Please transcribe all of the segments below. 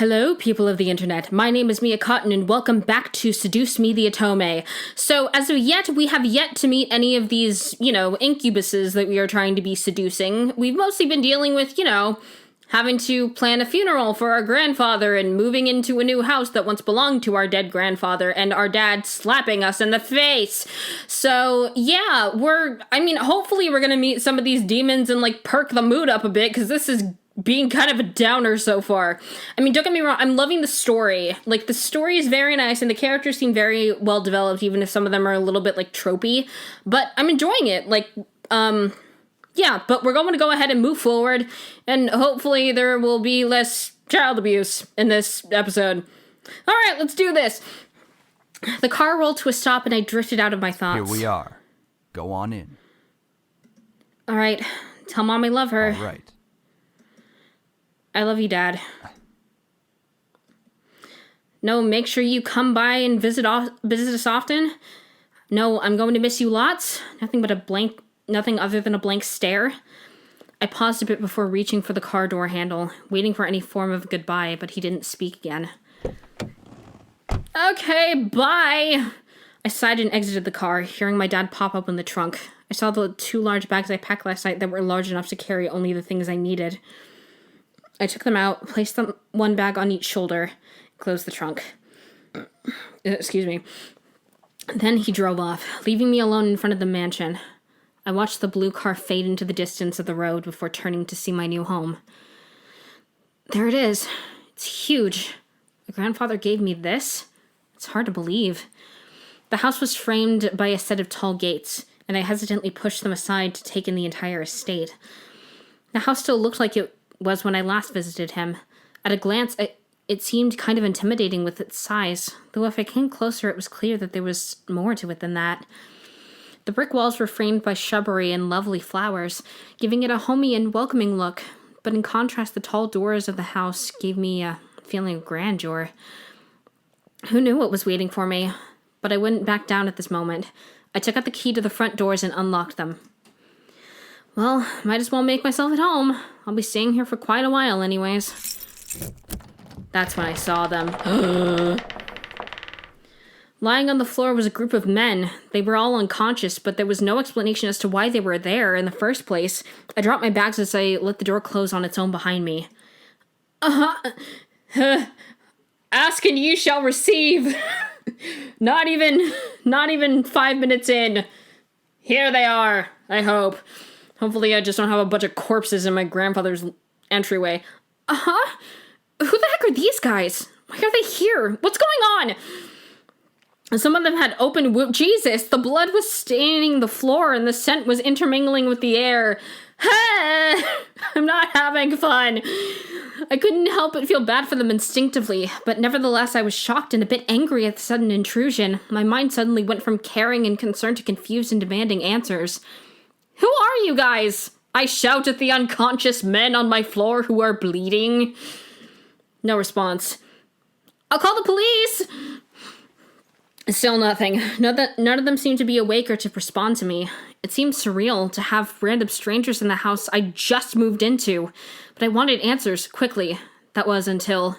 Hello, people of the internet. My name is Mia Cotton, and welcome back to Seduce Me the Otome. So, as of yet, we have yet to meet any of these, incubuses that we are trying to be seducing. We've mostly been dealing with, having to plan a funeral for our grandfather and moving into a new house that once belonged to our dead grandfather and our dad slapping us in the face. So, yeah, hopefully we're gonna meet some of these demons and, perk the mood up a bit, because this is being kind of a downer so far. Don't get me wrong, I'm loving the story. The story is very nice, and the characters seem very well developed, even if some of them are a little bit, tropey. But I'm enjoying it. Yeah, but we're going to go ahead and move forward, and hopefully there will be less child abuse in this episode. Alright, let's do this. The car rolled to a stop, and I drifted out of my thoughts. Here we are. Go on in. Alright, tell Mom I love her. Alright. I love you, Dad. No, make sure you come by and visit us often. No, I'm going to miss you lots. Nothing other than a blank stare. I paused a bit before reaching for the car door handle, waiting for any form of goodbye, but he didn't speak again. Okay, bye! I sighed and exited the car, hearing my dad pop up in the trunk. I saw the 2 large bags I packed last night that were large enough to carry only the things I needed. I took them out, placed them one bag on each shoulder, closed the trunk. Excuse me. Then he drove off, leaving me alone in front of the mansion. I watched the blue car fade into the distance of the road before turning to see my new home. There it is. It's huge. My grandfather gave me this? It's hard to believe. The house was framed by a set of tall gates, and I hesitantly pushed them aside to take in the entire estate. The house still looked like it was when I last visited him. At a glance, it seemed kind of intimidating with its size, though if I came closer it was clear that there was more to it than that. The brick walls were framed by shrubbery and lovely flowers, giving it a homey and welcoming look, but in contrast the tall doors of the house gave me a feeling of grandeur. Who knew what was waiting for me? But I wouldn't back down at this moment. I took out the key to the front doors and unlocked them. Well, might as well make myself at home. I'll be staying here for quite a while anyways. That's when I saw them. Lying on the floor was a group of men. They were all unconscious, but there was no explanation as to why they were there in the first place. I dropped my bags as I let the door close on its own behind me. Ask and you shall receive. Not even 5 minutes in. Here they are, I hope. Hopefully I just don't have a bunch of corpses in my grandfather's entryway. Who the heck are these guys? Why are they here? What's going on? Some of them had open wound. Jesus, the blood was staining the floor and the scent was intermingling with the air. I'm not having fun. I couldn't help but feel bad for them instinctively, but nevertheless I was shocked and a bit angry at the sudden intrusion. My mind suddenly went from caring and concerned to confused and demanding answers. Who are you guys? I shout at the unconscious men on my floor who are bleeding. No response. I'll call the police! Still nothing. None of them seemed to be awake or to respond to me. It seemed surreal to have random strangers in the house I just moved into, but I wanted answers quickly. That was until...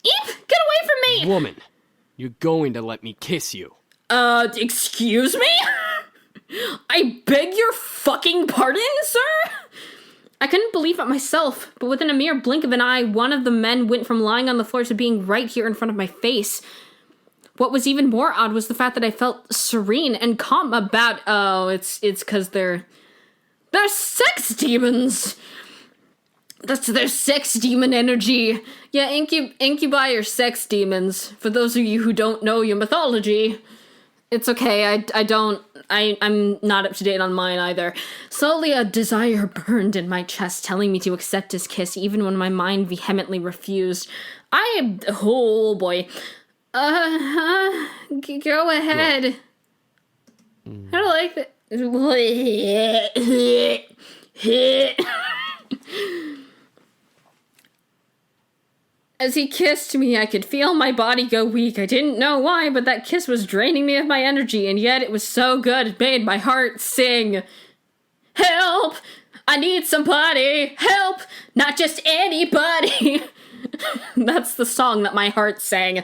Eep! Get away from me! Woman, you're going to let me kiss you. Excuse me? I beg your fucking pardon, sir? I couldn't believe it myself, but within a mere blink of an eye, one of the men went from lying on the floor to being right here in front of my face. What was even more odd was the fact that I felt serene and calm about... Oh, it's because they're sex demons! That's their sex demon energy. Yeah, incubi are sex demons. For those of you who don't know your mythology... It's okay, I'm not up to date on mine either. Slowly a desire burned in my chest, telling me to accept his kiss, even when my mind vehemently refused. Oh boy. Go ahead. I don't like that. As he kissed me, I could feel my body go weak. I didn't know why, but that kiss was draining me of my energy, and yet it was so good it made my heart sing. Help! I need somebody, help, not just anybody. That's the song that my heart sang.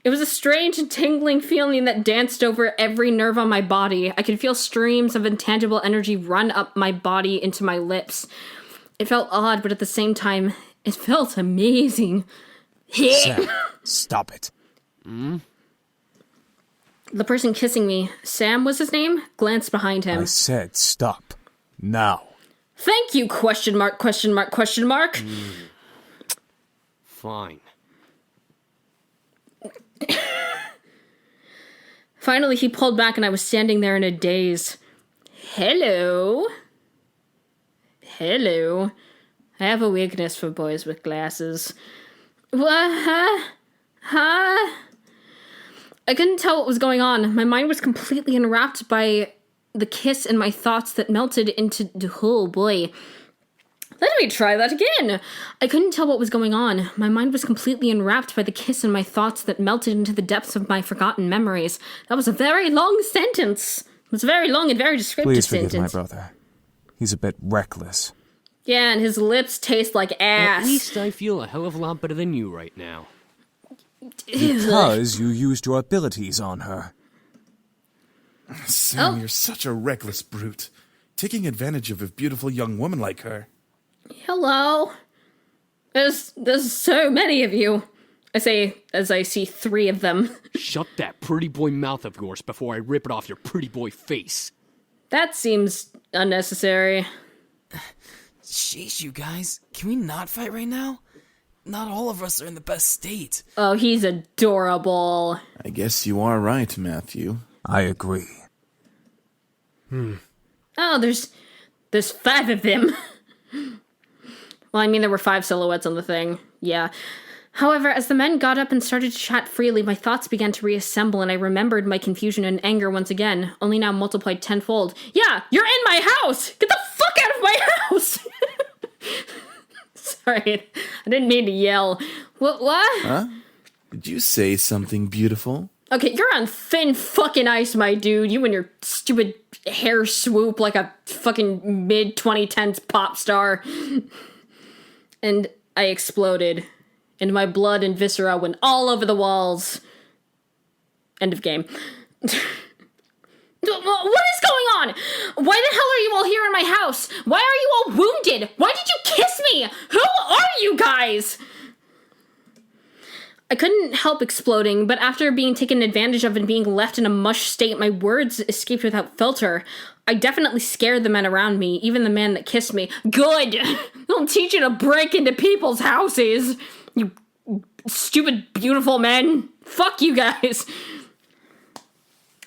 It was a strange and tingling feeling that danced over every nerve on my body. I could feel streams of intangible energy run up my body into my lips. It felt odd, but at the same time, it felt amazing. Sam, stop it. The person kissing me, Sam was his name, glanced behind him. I said stop. Now. Thank you, question mark, question mark, question mark. Fine. Finally, he pulled back and I was standing there in a daze. Hello. Hello. I have a weakness for boys with glasses. What? Huh? I couldn't tell what was going on. My mind was completely enwrapped by the kiss and my thoughts that melted into... Oh, boy. Let me try that again. I couldn't tell what was going on. My mind was completely enwrapped by the kiss and my thoughts that melted into the depths of my forgotten memories. That was a very long sentence. It was a very long and very descriptive Please sentence. forgive my brother. He's a bit reckless. Yeah, and his lips taste like ass. At least I feel a hell of a lot better than you right now. Because you used your abilities on her. Sam, you're such a reckless brute. Taking advantage of a beautiful young woman like her. Hello. There's so many of you. I say as I see 3 of them. Shut that pretty boy mouth of yours before I rip it off your pretty boy face. That seems unnecessary. Sheesh, you guys. Can we not fight right now? Not all of us are in the best state. Oh, he's adorable. I guess you are right, Matthew. I agree. Oh, there's 5 of them. Well, I mean, there were 5 silhouettes on the thing. Yeah. However, as the men got up and started to chat freely, my thoughts began to reassemble, and I remembered my confusion and anger once again, only now multiplied tenfold. Yeah, you're in my house! Get the fuck out of my house! Sorry, I didn't mean to yell. What? Huh? Did you say something beautiful? Okay, you're on thin fucking ice, my dude. You and your stupid hair swoop like a fucking mid-2010s pop star. And I exploded. And my blood and viscera went all over the walls. End of game. What is going on? Why the hell are you all here in my house? Why are you all wounded? Why did you kiss me? Who are you guys? I couldn't help exploding, but after being taken advantage of and being left in a mush state, my words escaped without filter. I definitely scared the men around me, even the man that kissed me. Good! They'll teach you to break into people's houses, you stupid, beautiful men. Fuck you guys.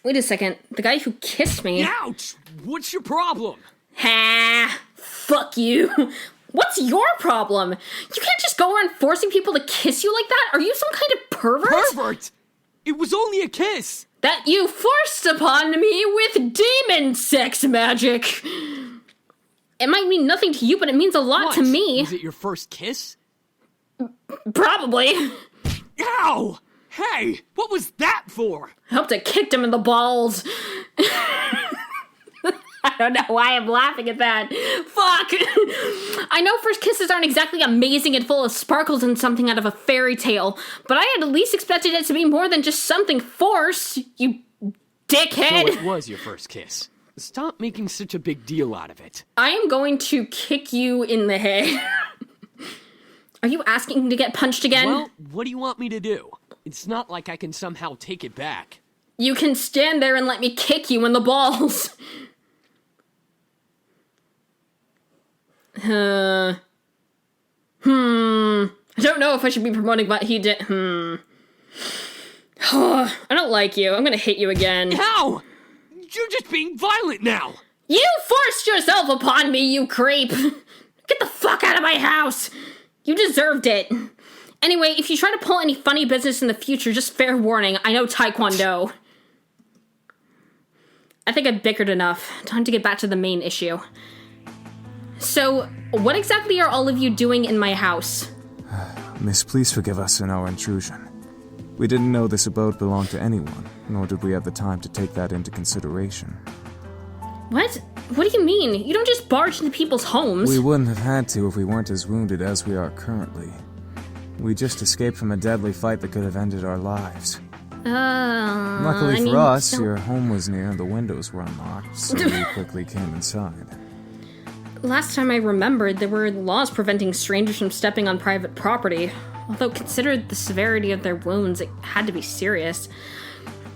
Wait a second. The guy who kissed me... Ouch! What's your problem? Ha! Fuck you. What's your problem? You can't just go around forcing people to kiss you like that. Are you some kind of pervert? Pervert! It was only a kiss! That you forced upon me with demon sex magic. It might mean nothing to you, but it means a lot What? to me. Was it your first kiss? Probably. Ow! Hey, what was that for? I hope I kicked him in the balls. I don't know why I'm laughing at that. Fuck! I know first kisses aren't exactly amazing and full of sparkles and something out of a fairy tale, but I had at least expected it to be more than just something forced, you dickhead! So it was your first kiss. Stop making such a big deal out of it. I am going to kick you in the head. Are you asking to get punched again? Well, what do you want me to do? It's not like I can somehow take it back. You can stand there and let me kick you in the balls. I don't know if I should be promoting what he did. I don't like you. I'm gonna hit you again. Ow! You're just being violent now! You forced yourself upon me, you creep! Get the fuck out of my house! You deserved it. Anyway, if you try to pull any funny business in the future, just fair warning, I know Taekwondo. I think I bickered enough. Time to get back to the main issue. So, what exactly are all of you doing in my house? Miss, please forgive us in our intrusion. We didn't know this abode belonged to anyone, nor did we have the time to take that into consideration. What? What do you mean? You don't just barge into people's homes. We wouldn't have had to if we weren't as wounded as we are currently. We just escaped from a deadly fight that could have ended our lives. Luckily for us, your home was near and the windows were unlocked, so we quickly came inside. Last time I remembered, there were laws preventing strangers from stepping on private property. Although, considered the severity of their wounds, it had to be serious.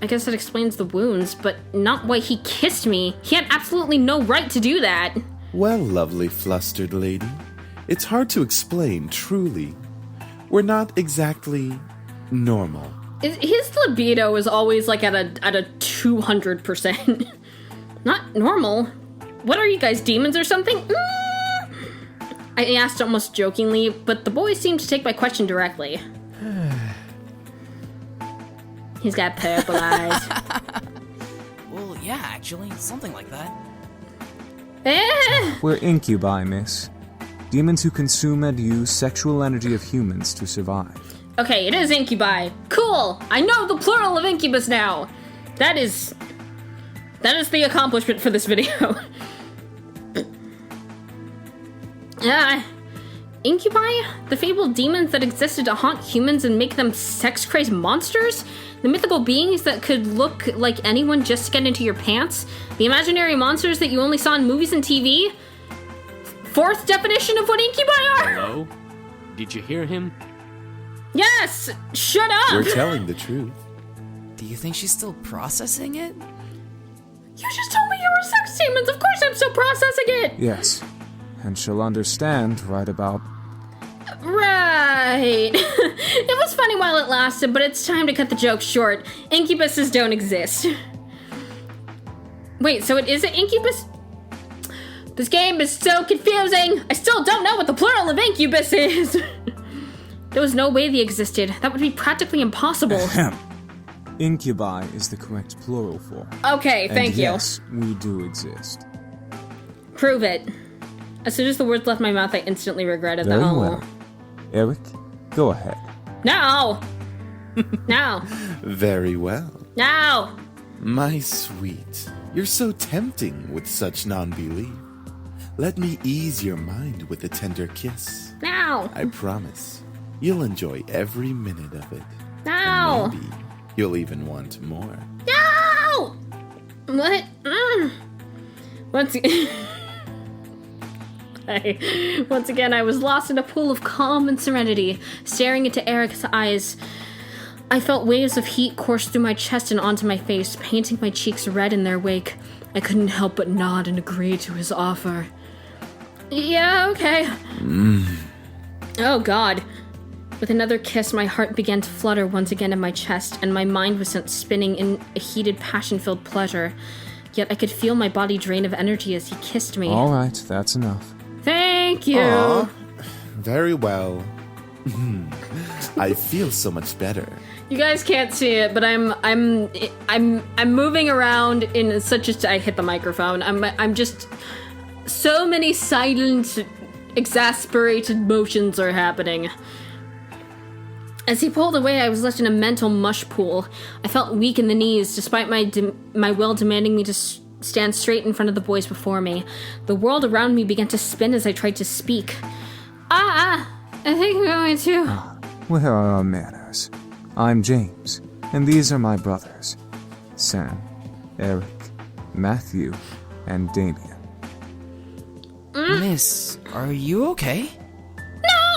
I guess that explains the wounds, but not why he kissed me. He had absolutely no right to do that. Well, lovely flustered lady, it's hard to explain, truly. We're not exactly normal. His libido is always like at a 200%. Not normal. What are you guys, demons or something? I asked almost jokingly, but the boy seemed to take my question directly. He's got purple eyes. Well, yeah, actually, something like that. We're incubi, miss. Demons who consume and use sexual energy of humans to survive. Okay, it is incubi. Cool! I know the plural of incubus now! That is the accomplishment for this video. Incubi? The fabled demons that existed to haunt humans and make them sex-crazed monsters? The mythical beings that could look like anyone just to get into your pants? The imaginary monsters that you only saw in movies and TV? Fourth definition of what incubi are? Hello? Did you hear him? Yes! Shut up! We're telling the truth. Do you think she's still processing it? You just told me you were sex demons! Of course I'm still processing it! Yes, and she'll understand right about... Right. It was funny while it lasted, but it's time to cut the joke short. Incubuses don't exist. Wait, so it is an incubus? This game is so confusing! I still don't know what the plural of incubus is! There was no way they existed. That would be practically impossible. Incubi is the correct plural form. Okay, thank you. Yes, we do exist. Prove it. As soon as the words left my mouth, I instantly regretted them. Very well. Eric, go ahead. No! No. Very well. No! My sweet, you're so tempting with such non-belief. Let me ease your mind with a tender kiss. No! I promise, you'll enjoy every minute of it. No! And maybe you'll even want more. No! What? Once again, I was lost in a pool of calm and serenity, staring into Eric's eyes. I felt waves of heat course through my chest and onto my face, painting my cheeks red in their wake. I couldn't help but nod and agree to his offer. Yeah, okay. Oh, God. With another kiss, my heart began to flutter once again in my chest, and my mind was sent spinning in a heated, passion-filled pleasure. Yet I could feel my body drain of energy as he kissed me. All right, that's enough. Thank you. Aw, very well. I feel so much better. You guys can't see it, but I'm moving around in such a. I hit the microphone. I'm just so many silent, exasperated motions are happening. As he pulled away, I was left in a mental mush pool. I felt weak in the knees, despite my will demanding me to stand straight in front of the boys before me. The world around me began to spin as I tried to speak. I think we're going to... Where are our manners? I'm James, and these are my brothers. Sam, Eric, Matthew, and Damien. Miss, are you okay?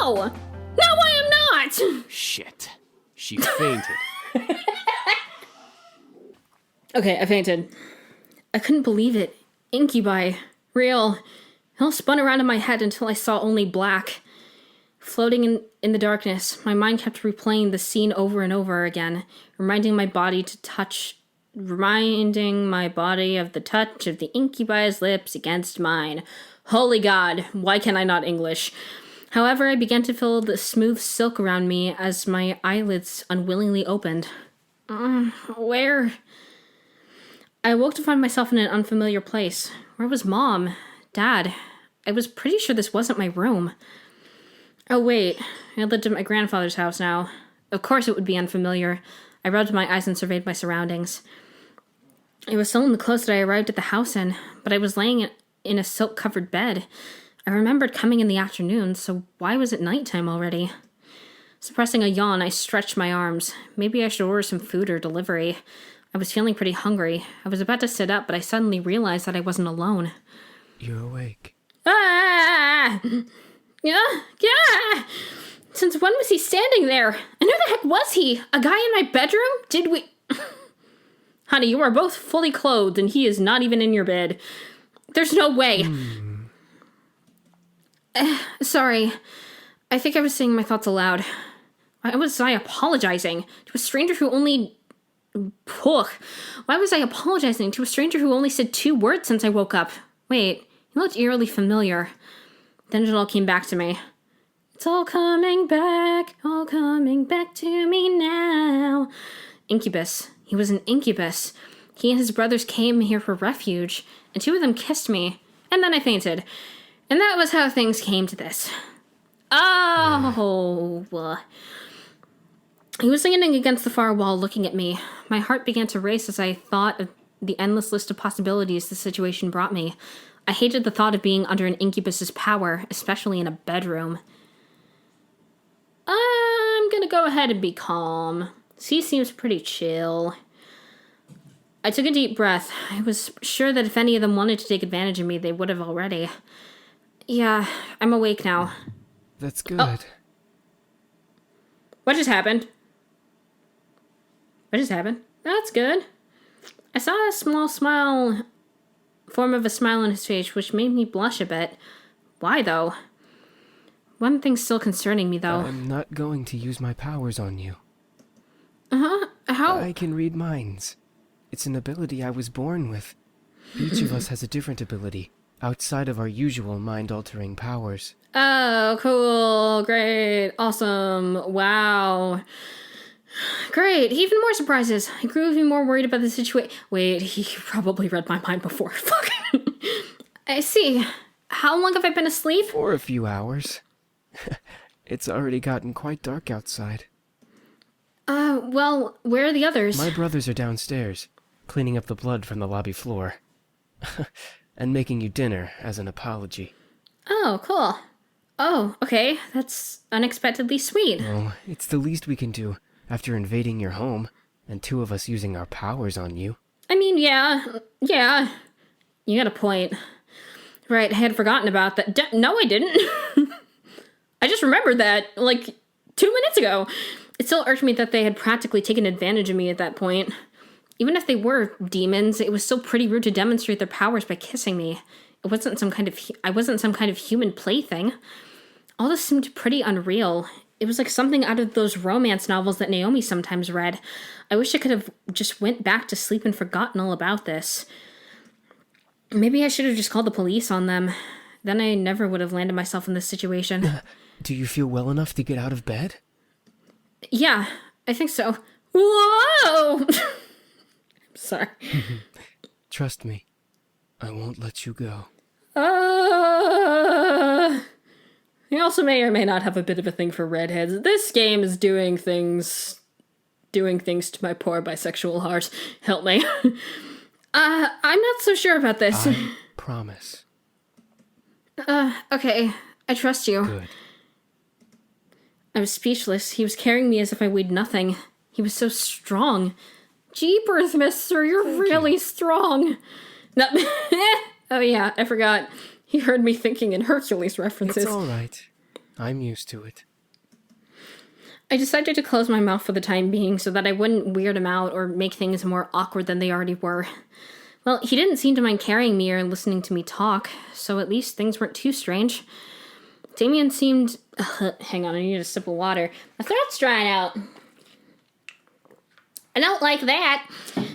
No! No, I am not! Shit. She fainted. Okay, I fainted. I couldn't believe it. Incubi. Real. It all spun around in my head until I saw only black. Floating in the darkness, my mind kept replaying the scene over and over again, reminding my body of the touch of the incubi's lips against mine. Holy God, why can I not English? However, I began to feel the smooth silk around me as my eyelids unwillingly opened. Where? I awoke to find myself in an unfamiliar place. Where was Mom? Dad? I was pretty sure this wasn't my room. Oh wait, I lived at my grandfather's house now. Of course it would be unfamiliar. I rubbed my eyes and surveyed my surroundings. It was still in the clothes that I arrived at the house in, but I was laying in a silk-covered bed. I remembered coming in the afternoon, so why was it nighttime already? Suppressing a yawn, I stretched my arms. Maybe I should order some food or delivery. I was feeling pretty hungry. I was about to sit up, but I suddenly realized that I wasn't alone. You're awake. Ah! Yeah! Since when was he standing there? And who the heck was he? A guy in my bedroom? Did we... Honey, you are both fully clothed, and he is not even in your bed. There's no way. Sorry. I think I was saying my thoughts aloud. Why was I apologizing to a stranger who only... Why was I apologizing to a stranger who only said 2 words since I woke up? Wait, he looked eerily familiar. Then it all came back to me. It's all coming back to me now. Incubus. He was an incubus. He and his brothers came here for refuge, and 2 of them kissed me, and then I fainted. And that was how things came to this. Oh. He was leaning against the far wall looking at me. My heart began to race as I thought of the endless list of possibilities the situation brought me. I hated the thought of being under an incubus's power, especially in a bedroom. I'm gonna go ahead and be calm. He seems pretty chill. I took a deep breath. I was sure that if any of them wanted to take advantage of me, they would have already. Yeah, I'm awake now. That's good. Oh. What just happened? That's good. I saw a small form of a smile on his face, which made me blush a bit. Why, though? One thing's still concerning me, though. I'm not going to use my powers on you. Uh-huh. How? I can read minds. It's an ability I was born with. Each of us has a different ability, outside of our usual mind-altering powers. Oh, cool. Great. Awesome. Wow. Great. Even more surprises. I grew even more worried about the situation. Wait, he probably read my mind before. Fuck. I see. How long have I been asleep? For a few hours. It's already gotten quite dark outside. Well, where are the others? My brothers are downstairs, cleaning up the blood from the lobby floor. And making you dinner as an apology. Oh, cool. Oh, okay. That's unexpectedly sweet. Oh, it's the least we can do after invading your home and 2 of us using our powers on you. I mean, yeah. You got a point. Right, I had forgotten about that. No, I didn't. I just remembered that, 2 minutes ago. It still irked me that they had practically taken advantage of me at that point. Even if they were demons, it was still pretty rude to demonstrate their powers by kissing me. I wasn't some kind of human plaything. All this seemed pretty unreal. It was like something out of those romance novels that Naomi sometimes read. I wish I could have just went back to sleep and forgotten all about this. Maybe I should have just called the police on them. Then I never would have landed myself in this situation. Do you feel well enough to get out of bed? Yeah, I think so. Whoa! Sorry. Trust me, I won't let you go. He also may or may not have a bit of a thing for redheads. This game is doing things to my poor bisexual heart. Help me. I'm not so sure about this. I promise. Okay. I trust you. Good. I was speechless. He was carrying me as if I weighed nothing. He was so strong. Jeepers, mister, you're really strong. No, oh yeah, I forgot. He heard me thinking in Hercules references. It's all right. I'm used to it. I decided to close my mouth for the time being so that I wouldn't weird him out or make things more awkward than they already were. Well, he didn't seem to mind carrying me or listening to me talk, so at least things weren't too strange. Damien seemed... hang on, I need a sip of water. My throat's drying out. I don't like that.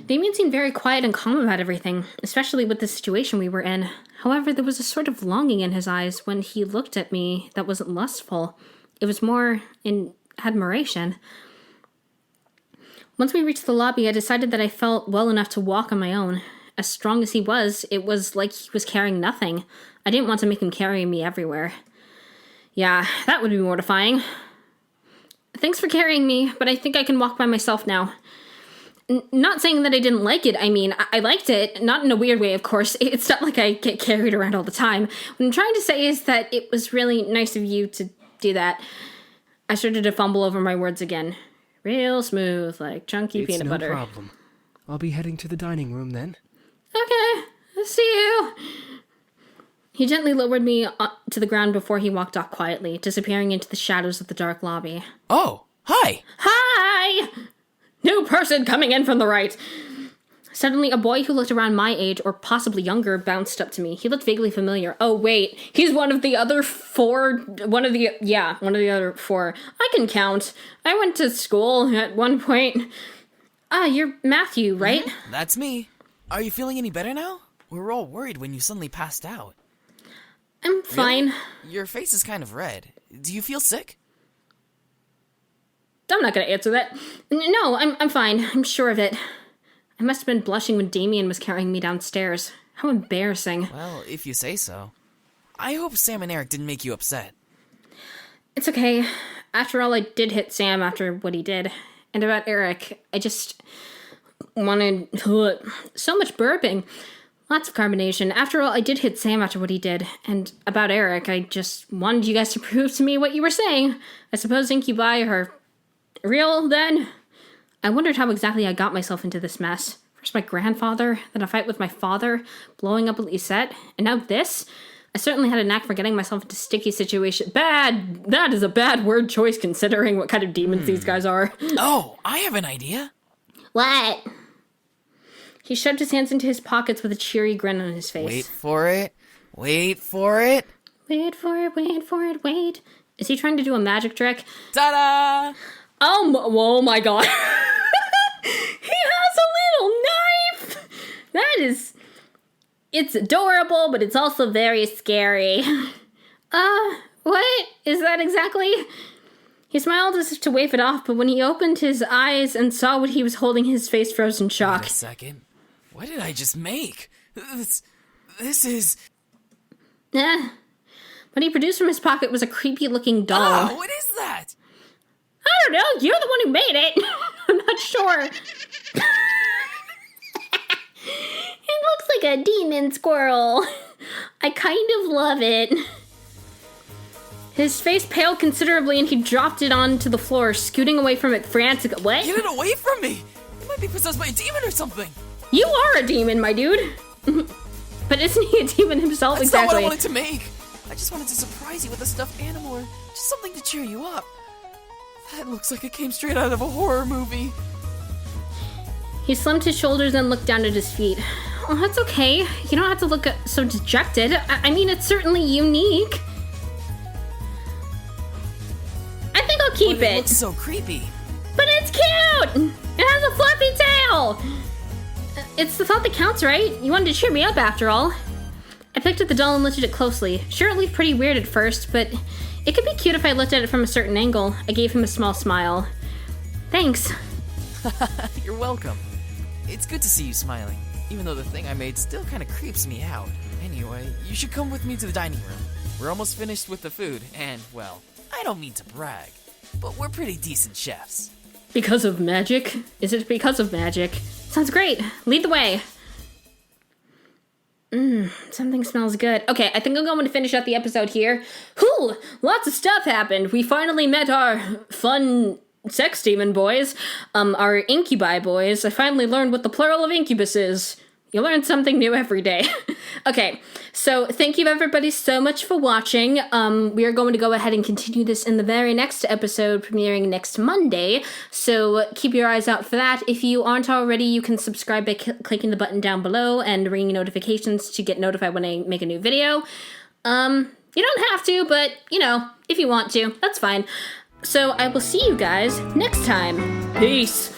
Damien seemed very quiet and calm about everything, especially with the situation we were in. However, there was a sort of longing in his eyes when he looked at me that wasn't lustful. It was more in admiration. Once we reached the lobby, I decided that I felt well enough to walk on my own. As strong as he was, it was like he was carrying nothing. I didn't want to make him carry me everywhere. Yeah, that would be mortifying. Thanks for carrying me, but I think I can walk by myself now. Not saying that I didn't like it. I mean, I liked it. Not in a weird way, of course. It's not like I get carried around all the time. What I'm trying to say is that it was really nice of you to do that. I started to fumble over my words again. Real smooth, like chunky It's peanut no butter. problem. I'll be heading to the dining room then. Okay, I'll see you. He gently lowered me to the ground before he walked off quietly, disappearing into the shadows of the dark lobby. Oh, hi! Hi! New person coming in from the right. Suddenly, a boy who looked around my age, or possibly younger, bounced up to me. He looked vaguely familiar. Oh, wait. He's one of the other four. One of the other four. I can count. I went to school at one point. You're Matthew, right? That's me. Are you feeling any better now? We were all worried when you suddenly passed out. I'm fine. Really? Your face is kind of red. Do you feel sick? I'm not gonna answer that. No, I'm fine. I'm sure of it. I must have been blushing when Damien was carrying me downstairs. How embarrassing. Well, if you say so. I hope Sam and Eric didn't make you upset. It's okay. After all, I did hit Sam after what he did. And about Eric, I just wanted so much burping. Lots of carbonation. After all, I did hit Sam after what he did. And about Eric, I just wanted you guys to prove to me what you were saying. I suppose Incubi are real, then? I wondered how exactly I got myself into this mess. First my grandfather, then a fight with my father, blowing up at Lisette, and now this? I certainly had a knack for getting myself into sticky situations. Bad! That is a bad word choice considering what kind of demons these guys are. Oh, I have an idea. What? He shoved his hands into his pockets with a cheery grin on his face. Wait for it. Wait for it. Wait for it, wait for it, wait. Is he trying to do a magic trick? Ta-da! Oh my god. He has a little knife! That is... It's adorable, but it's also very scary. What is that exactly? He smiled as if to wave it off, but when he opened his eyes and saw what he was holding, his face froze in shock. Wait a second. What did I just make? This is... What he produced from his pocket was a creepy-looking doll. Oh, what is that? I don't know, you're the one who made it. I'm not sure. It looks like a demon squirrel. I kind of love it. His face paled considerably and he dropped it onto the floor, scooting away from it frantically. What? Get it away from me! It might be possessed by a demon or something! You are a demon, my dude. But isn't he a demon himself? That's exactly. not what I wanted to make! I just wanted to surprise you with a stuffed animal or just something to cheer you up. That looks like it came straight out of a horror movie. He slumped his shoulders and looked down at his feet. Oh, that's okay. You don't have to look so dejected. I mean, it's certainly unique. I think I'll keep But it it. looks so creepy. But it's cute! It has a fluffy tail! It's the thought that counts, right? You wanted to cheer me up after all. I picked up the doll and looked at it closely. Sure, it looked pretty weird at first, but it could be cute if I looked at it from a certain angle. I gave him a small smile. Thanks. You're welcome. It's good to see you smiling, even though the thing I made still kind of creeps me out. Anyway, you should come with me to the dining room. We're almost finished with the food, and, well, I don't mean to brag, but we're pretty decent chefs. Because of magic? Is it because of magic? Sounds great. Lead the way. Something smells good. Okay, I think I'm going to finish up the episode here. Whew! Lots of stuff happened. We finally met our fun sex demon boys. Our incubi boys. I finally learned what the plural of incubus is. You learn something new every day. Okay, so thank you everybody so much for watching. We are going to go ahead and continue this in the very next episode, premiering next Monday. So keep your eyes out for that. If you aren't already, you can subscribe by clicking the button down below and ringing notifications to get notified when I make a new video. You don't have to, but, you know, if you want to, that's fine. So I will see you guys next time. Peace.